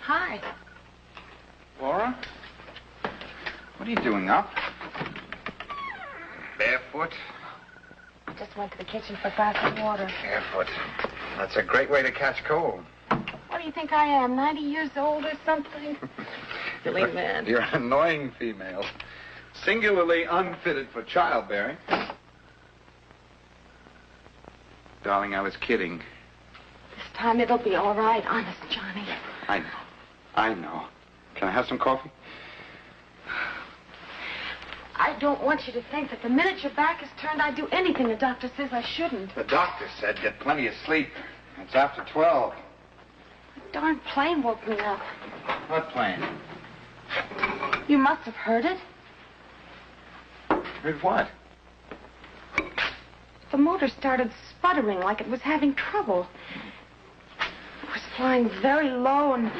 Hi. Laura? What are you doing up? Barefoot? Just went to the kitchen for a glass of water. Barefoot. That's a great way to catch cold. What do you think I am, 90 years old or something? Silly man. You're an annoying female. Singularly unfitted for childbearing. Darling, I was kidding. This time it'll be all right, honest, Johnny. I know. I know. Can I have some coffee? I don't want you to think that the minute your back is turned, I'd do anything the doctor says I shouldn't. The doctor said get plenty of sleep. It's after 12. The darn plane woke me up. What plane? You must have heard it. Heard what? The motor started sputtering like it was having trouble. It was flying very low and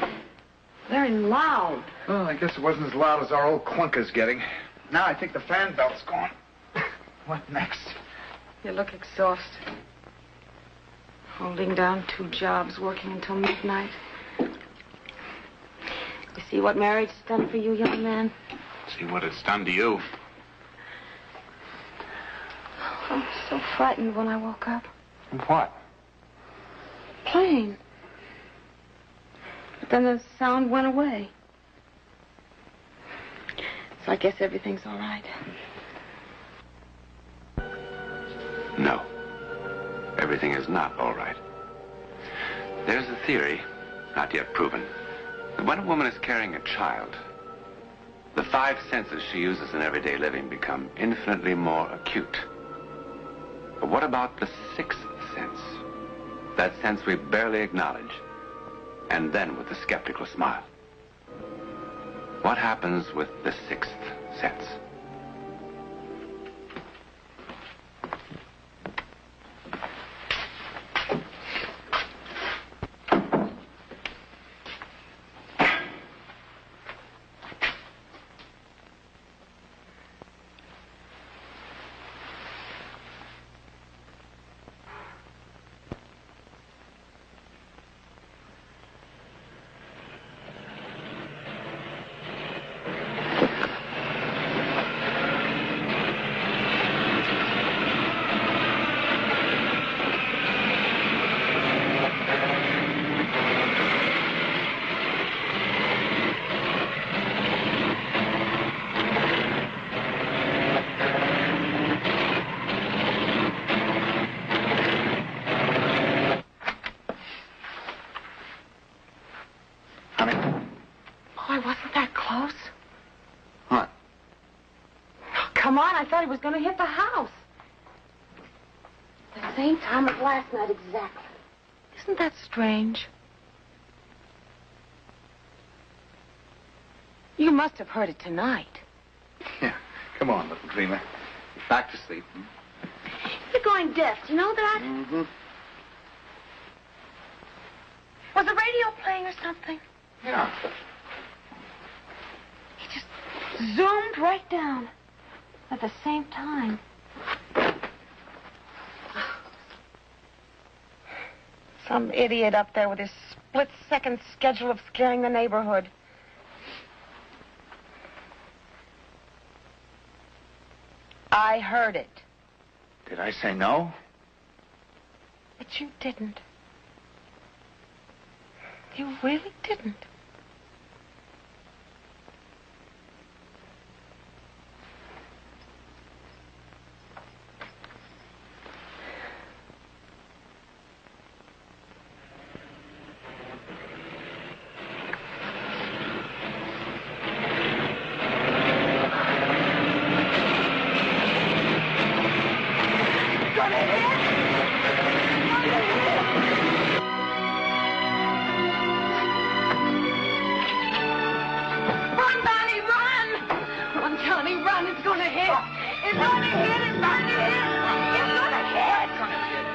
very loud. Well, I guess it wasn't as loud as our old clunker's getting. Now I think the fan belt's gone. What next? You look exhausted. Holding down 2 jobs, working until midnight. You see what marriage has done for you, young man? See what it's done to you. I was so frightened when I woke up. What? Plane. But then the sound went away. So I guess everything's all right. No. Everything is not all right. There's a theory, not yet proven, that when a woman is carrying a child, the 5 senses she uses in everyday living become infinitely more acute. But what about the 6th sense? That sense we barely acknowledge, and then with a skeptical smile. What happens with the 6th sense? I thought he was going to hit the house. The same time as last night, exactly. Isn't that strange? You must have heard it tonight. Yeah. Come on, little dreamer. Back to sleep. You're going deaf. Do you know that? Mm-hmm. Was the radio playing or something? Yeah. He just zoomed right down. At the same time. Some idiot up there with his split-second schedule of scaring the neighborhood. I heard it. Did I say no? But you didn't. You really didn't. It's going to hit. It's going to hit. It's going to hit.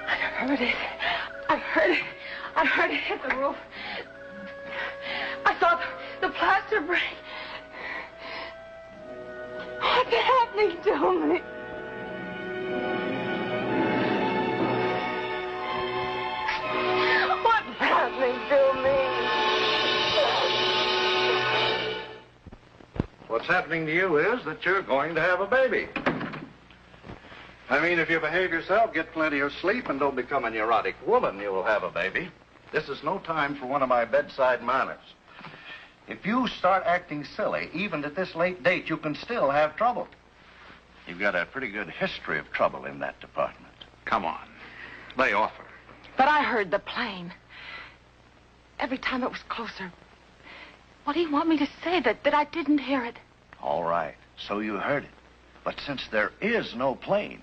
I heard it. I heard it. I heard it hit the roof. I saw the plaster break. What's happening to me? What's happening to me? What's happening to you is that you're going to have a baby. I mean, if you behave yourself, get plenty of sleep, and don't become a neurotic woman, you will have a baby. This is no time for one of my bedside manners. If you start acting silly, even at this late date, you can still have trouble. You've got a pretty good history of trouble in that department. Come on. Lay off her. But I heard the plane. Every time it was closer. What do you want me to say? That I didn't hear it? All right, so you heard it. But since there is no plane,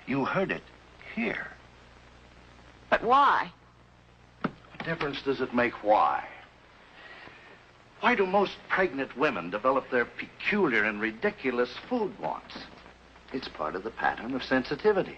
you heard it here. But why? What difference does it make why? Why do most pregnant women develop their peculiar and ridiculous food wants? It's part of the pattern of sensitivity.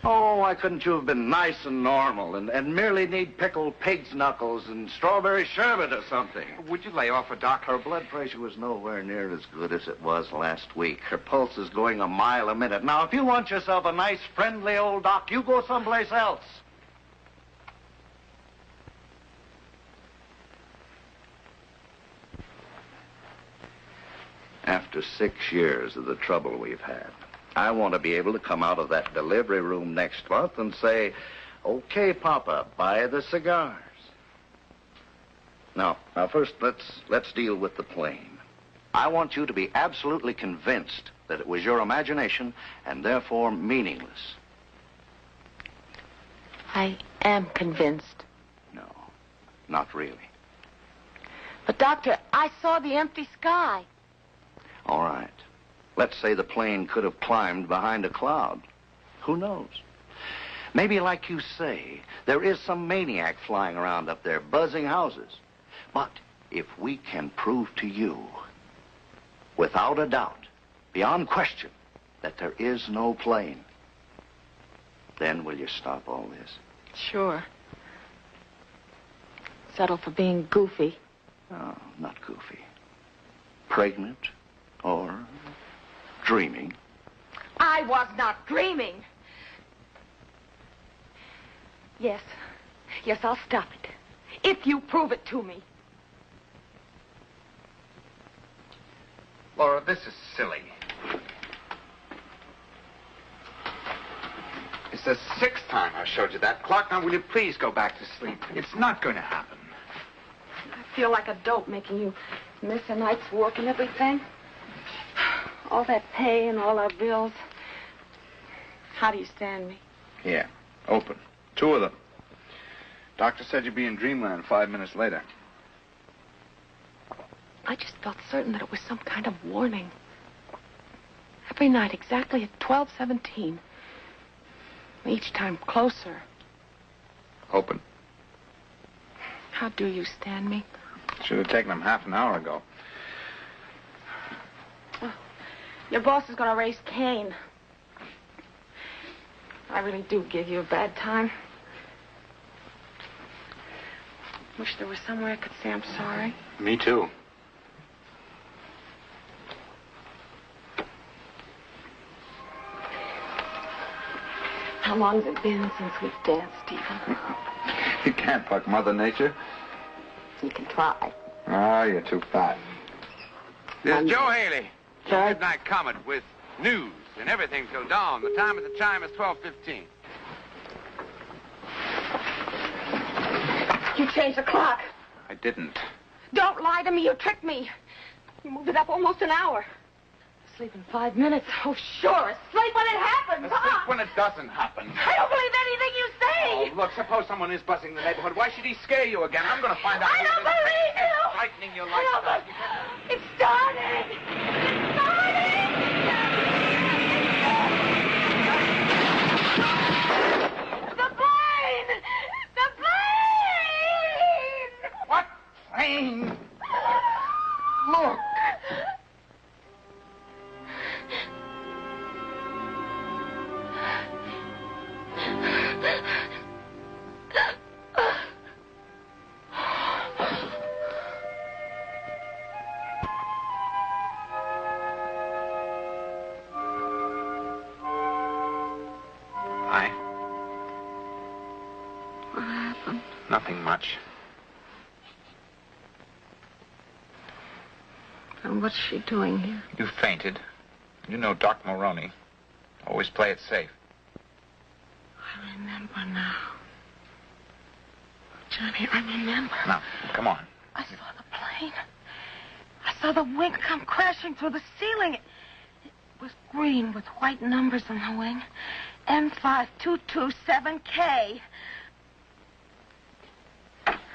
Oh, why couldn't you have been nice and normal and merely need pickled pig's knuckles and strawberry sherbet or something? Would you lay off her, Doc? Her blood pressure was nowhere near as good as it was last week. Her pulse is going a mile a minute. Now, if you want yourself a nice, friendly old doc, you go someplace else. After 6 years of the trouble we've had, I want to be able to come out of that delivery room next month and say, okay, Papa, buy the cigars. Now first, let's deal with the plane. I want you to be absolutely convinced that it was your imagination and therefore meaningless. I am convinced. No, not really. But, Doctor, I saw the empty sky. All right. Let's say the plane could have climbed behind a cloud. Who knows? Maybe, like you say, there is some maniac flying around up there, buzzing houses. But if we can prove to you, without a doubt, beyond question, that there is no plane, then will you stop all this? Sure. Settle for being goofy. Oh, not goofy. Pregnant or dreaming. I was not dreaming. Yes. Yes, I'll stop it. If you prove it to me. Laura, this is silly. It's the 6th time I've showed you that clock. Now, will you please go back to sleep? It's not going to happen. I feel like a dope making you miss a night's work and everything. All that pay and all our bills. How do you stand me? Here, open. 2 of them. Doctor said you'd be in dreamland 5 minutes later. I just felt certain that it was some kind of warning. Every night, exactly at 12:17. Each time closer. Open. How do you stand me? Should have taken them half an hour ago. Your boss is going to raise Cain. I really do give you a bad time. Wish there was somewhere I could say I'm sorry. Me too. How long has it been since we've danced, Stephen? You can't buck Mother Nature. You can try. Ah, you're too fat. This is Joe Haley. Sir? Midnight Comet with news and everything till dawn. The time of the chime is 12:15. You changed the clock. I didn't. Don't lie to me. You tricked me. You moved it up almost an hour. Sleep in 5 minutes. Oh, sure. Sleep when it happens, Sleep huh? when it doesn't happen. I don't believe anything you say. Oh, look, suppose someone is buzzing the neighborhood. Why should he scare you again? I'm going to find out. I don't believe you. Frightening your I don't life. believe... It started. It started. Hi. What happened? Nothing much. And what's she doing here? You fainted. You know Doc Maroney. Always play it safe. I remember now. Johnny, I remember. Now, come on. I saw the plane. I saw the wing come crashing through the ceiling. It was green with white numbers on the wing. M5227K.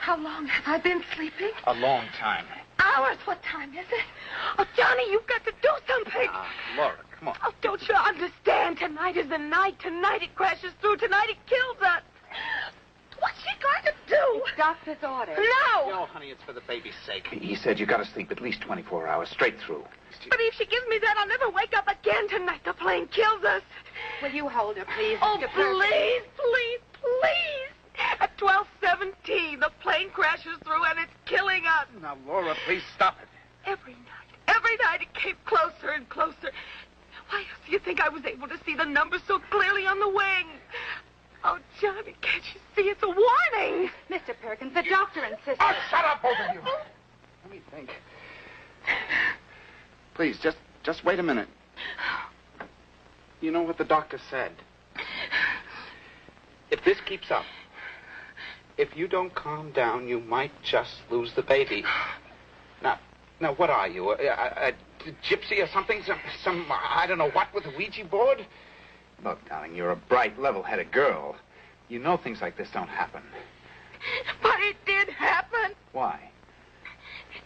How long have I been sleeping? A long time. Hours. What time is it? Oh, Johnny, you've got to do something. Laura, come on. Oh, don't you understand? Tonight is the night. Tonight it crashes through. Tonight it kills us. What's she going to do? It's doctor's order. No. No, honey, it's for the baby's sake. He said you got to sleep at least 24 hours straight through. But if she gives me that, I'll never wake up again tonight. The plane kills us. Will you hold her, please? Oh, Mr. Perkins? please, please, please. At 12:17, the plane crashes through and it's killing us. Now, Laura, please stop it. Every night it came closer and closer. Why else do you think I was able to see the numbers so clearly on the wing? Oh, Johnny, can't you see? It's a warning. Mr. Perkins, the doctor insisted. Oh, shut up, both of you. Let me think. Please, just wait a minute. You know what the doctor said? If this keeps up, if you don't calm down, you might just lose the baby. Now, what are you? A gypsy or something? Some, I don't know what, with a Ouija board? Look, darling, you're a bright, level-headed girl. You know things like this don't happen. But it did happen. Why?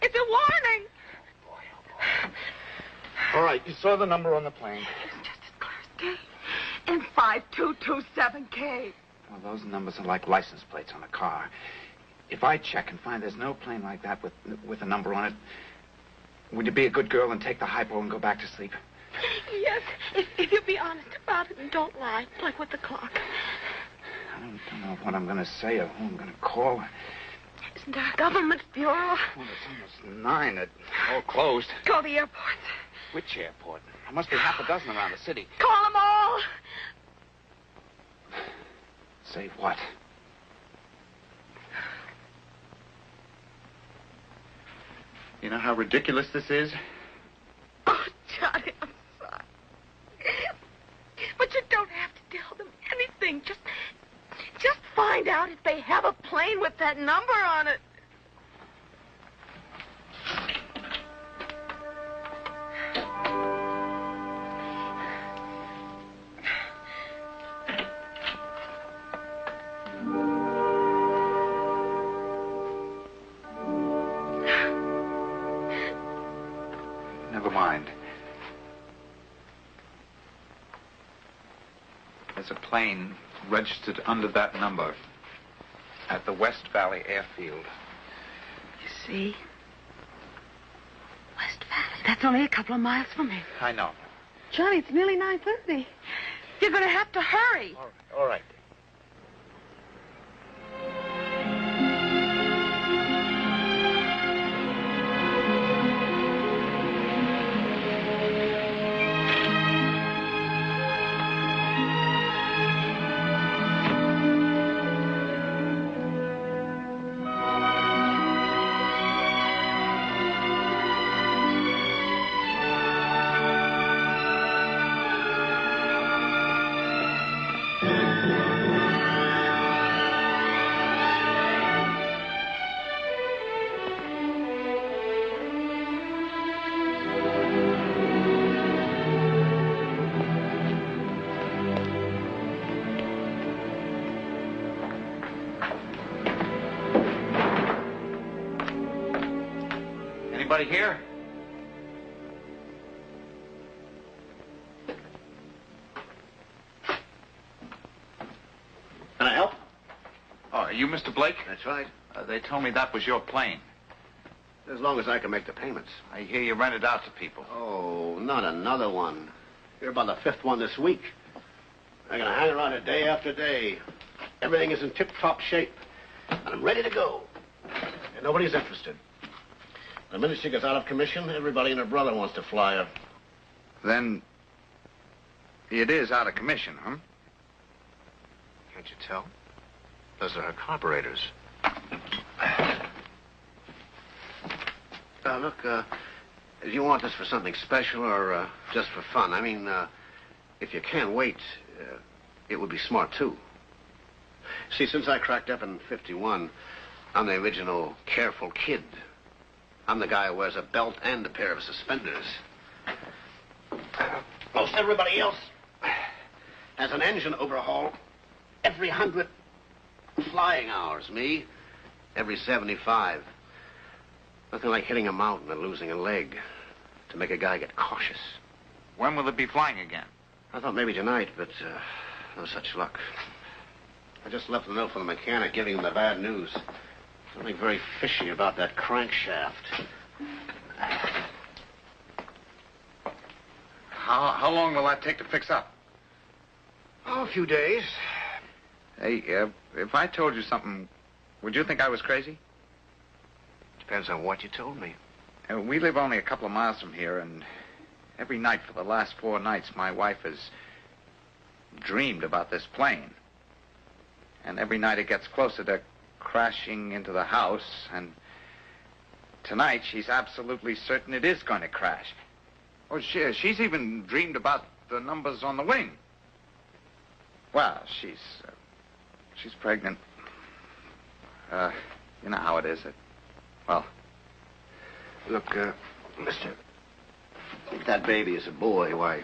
It's a warning. All right, you saw the number on the plane. It's just as clear as day. M5227K. Well, those numbers are like license plates on a car. If I check and find there's no plane like that with a number on it, would you be a good girl and take the hypo and go back to sleep? Yes, if you'll be honest about it and don't lie, like with the clock. I don't know what I'm going to say or who I'm going to call. Isn't there a government bureau? Well, it's almost 9. It's all closed. Call the airport. Which airport? There must be half a dozen around the city. Call them all. Say what? You know how ridiculous this is? Oh, Johnny, I'm sorry. But you don't have to tell them anything. Just find out if they have a plane with that number on it. Never mind. There's a plane registered under that number at the West Valley Airfield. You see? West Valley. That's only a couple of miles from here. I know. Johnny, it's nearly 9:30. You're going to have to hurry. All right. Anybody here? Can I help? Oh, are you Mr. Blake? That's right. They told me that was your plane. As long as I can make the payments. I hear you rent it out to people. Oh, not another one. You're about the 5th one this week. I'm going to hang around it day after day. Everything is in tip-top shape. And I'm ready to go. And nobody's interested. The minute she gets out of commission, everybody and her brother wants to fly her. Then it is out of commission, huh? Can't you tell? Those are her carburetors. Look, if you want this for something special or just for fun, I mean, if you can't wait, it would be smart, too. See, since I cracked up in '51, I'm the original careful kid. I'm the guy who wears a belt and a pair of suspenders. Most everybody else has an engine overhaul every 100 flying hours. Me, every 75. Nothing like hitting a mountain and losing a leg to make a guy get cautious. When will it be flying again? I thought maybe tonight, but no such luck. I just left a note for the mechanic giving him the bad news. Something very fishy about that crankshaft. How long will that take to fix up? Oh, a few days. Hey, if I told you something, would you think I was crazy? Depends on what you told me. We live only a couple of miles from here, and every night for the last 4 nights, my wife has dreamed about this plane. And every night it gets closer to crashing into the house, and tonight she's absolutely certain it is going to crash. Oh, she's even dreamed about the numbers on the wing. Well, she's pregnant. You know how it is. Look, mister, if that baby is a boy, why,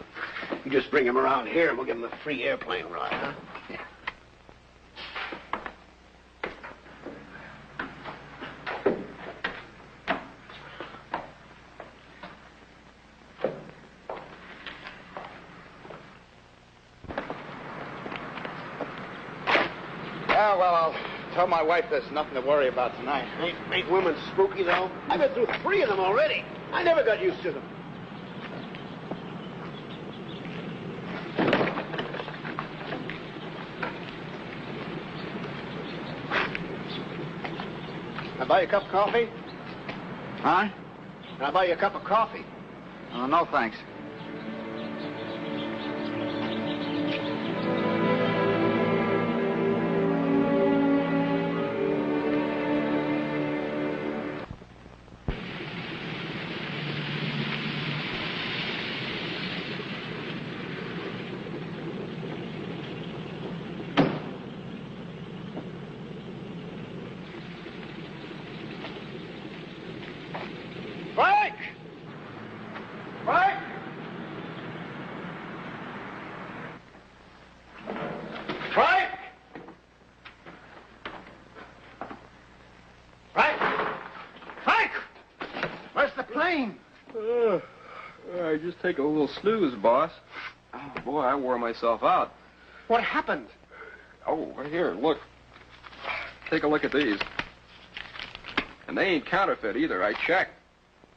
you just bring him around here and we'll give him a free airplane ride, huh? Yeah. Yeah, well, I'll tell my wife there's nothing to worry about tonight. Ain't women spooky, though? I've been through 3 of them already. I never got used to them. Can I buy you a cup of coffee? Huh? Can I buy you a cup of coffee? Oh, no, thanks. Frank! Frank! Frank! Frank! Frank! Where's the plane? I just take a little snooze, boss. Oh, boy, I wore myself out. What happened? Oh, here, look. Take a look at these. And they ain't counterfeit either. I checked.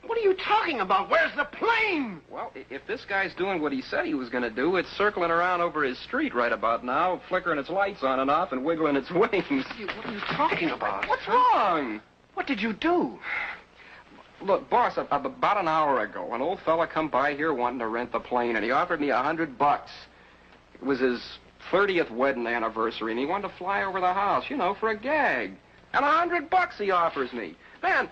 What are you talking about? Where's the plane? Well, if this guy's doing what he said he was going to do, it's circling around over his street right about now, flickering its lights on and off and wiggling its wings. What are you talking about? What's wrong? What did you do? Look, boss, about an hour ago, an old fella come by here wanting to rent the plane, and he offered me $100. It was his 30th wedding anniversary, and he wanted to fly over the house, you know, for a gag. And $100 he offers me. Man,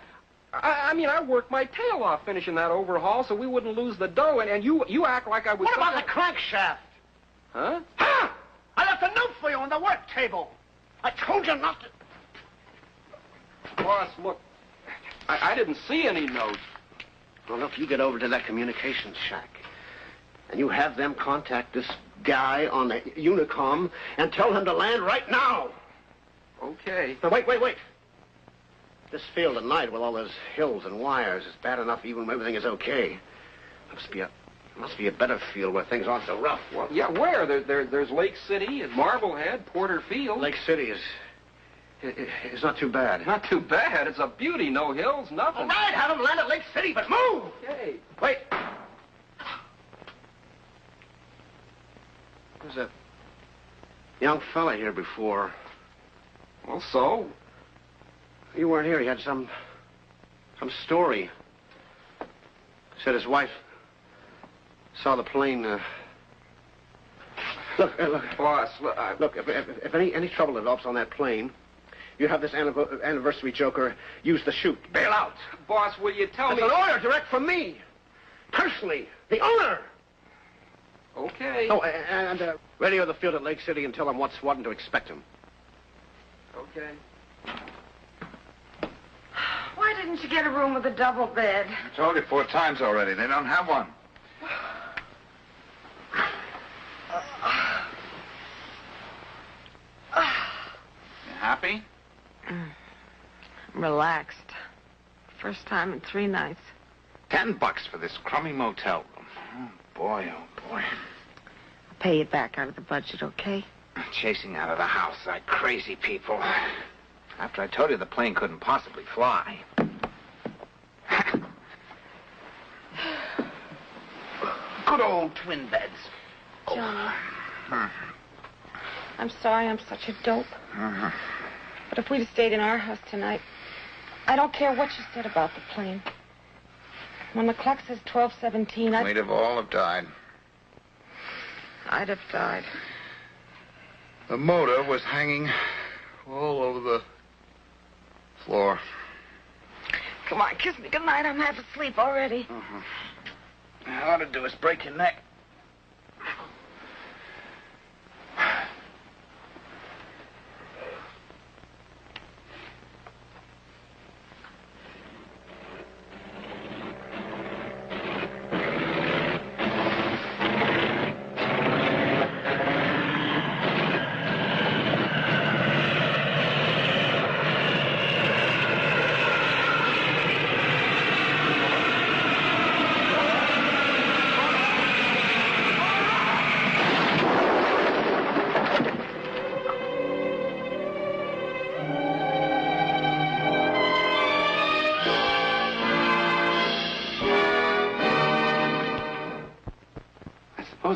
I mean, I worked my tail off finishing that overhaul so we wouldn't lose the dough, and you act like I was... What about the crankshaft? Huh? Huh? I left a note for you on the work table. I told you not to... Boss, look, I didn't see any notes. Well, look, you get over to that communications shack, and you have them contact this guy on the Unicom and tell him to land right now. Okay. Now, wait. This field at night with all those hills and wires is bad enough even when everything is okay. Must be a better field where things aren't so rough. Well, yeah, where? There's Lake City and Marblehead, Porter Field. Lake City is not too bad. Not too bad. It's a beauty. No hills, nothing. All right, have them land at Lake City, but move! Okay. Wait. There's a young fella here before. Well, so? You weren't here. He had some story. Said his wife saw the plane. Look. Boss, Look, if any trouble develops on that plane, you have this anniversary joker use the chute. Bail out. Boss, will you tell It's me... an order direct from me. Personally. The owner. Okay. Oh, and radio the field at Lake City and tell them what's what and to expect him. Okay. Why didn't you get a room with a double bed? I told you 4 times already. They don't have one. You happy? I'm relaxed. First time in 3 nights. $10 for this crummy motel room. Oh, boy, oh, boy. I'll pay you back out of the budget, okay? Chasing out of the house like crazy people. After I told you the plane couldn't possibly fly. Good old twin beds. Johnny. I'm sorry I'm such a dope. But if we'd have stayed in our house tonight, I don't care what you said about the plane. When the clock says 12:17, We'd have all have died. I'd have died. The motor was hanging all over the floor. Come on, kiss me goodnight. I'm half asleep already. All I ought to do is break your neck.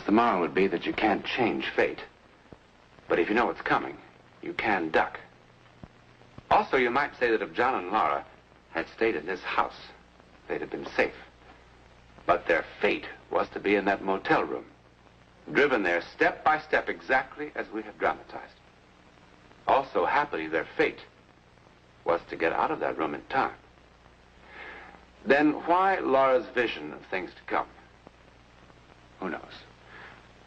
The moral would be that you can't change fate. But if you know what's coming, you can duck. Also, you might say that if John and Laura had stayed in this house, they'd have been safe. But their fate was to be in that motel room, driven there step by step exactly as we have dramatized. Also, happily, their fate was to get out of that room in time. Then why Laura's vision of things to come? Who knows?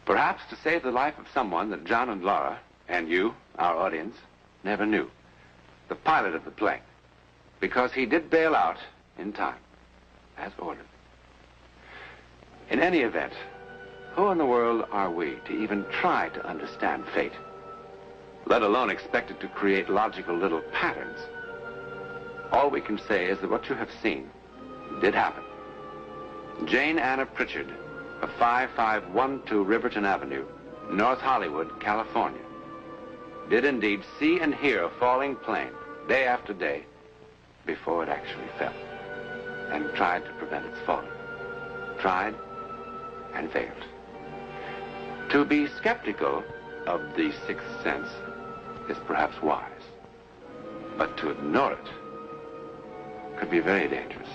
Perhaps to save the life of someone that John and Laura, and you, our audience, never knew. The pilot of the plane. Because he did bail out in time, as ordered. In any event, who in the world are we to even try to understand fate? Let alone expect it to create logical little patterns. All we can say is that what you have seen did happen. Jane Anna Pritchard, of 5512 Riverton Avenue, North Hollywood, California, did indeed see and hear a falling plane day after day before it actually fell, and tried to prevent its falling. Tried and failed. To be skeptical of the sixth sense is perhaps wise, but to ignore it could be very dangerous.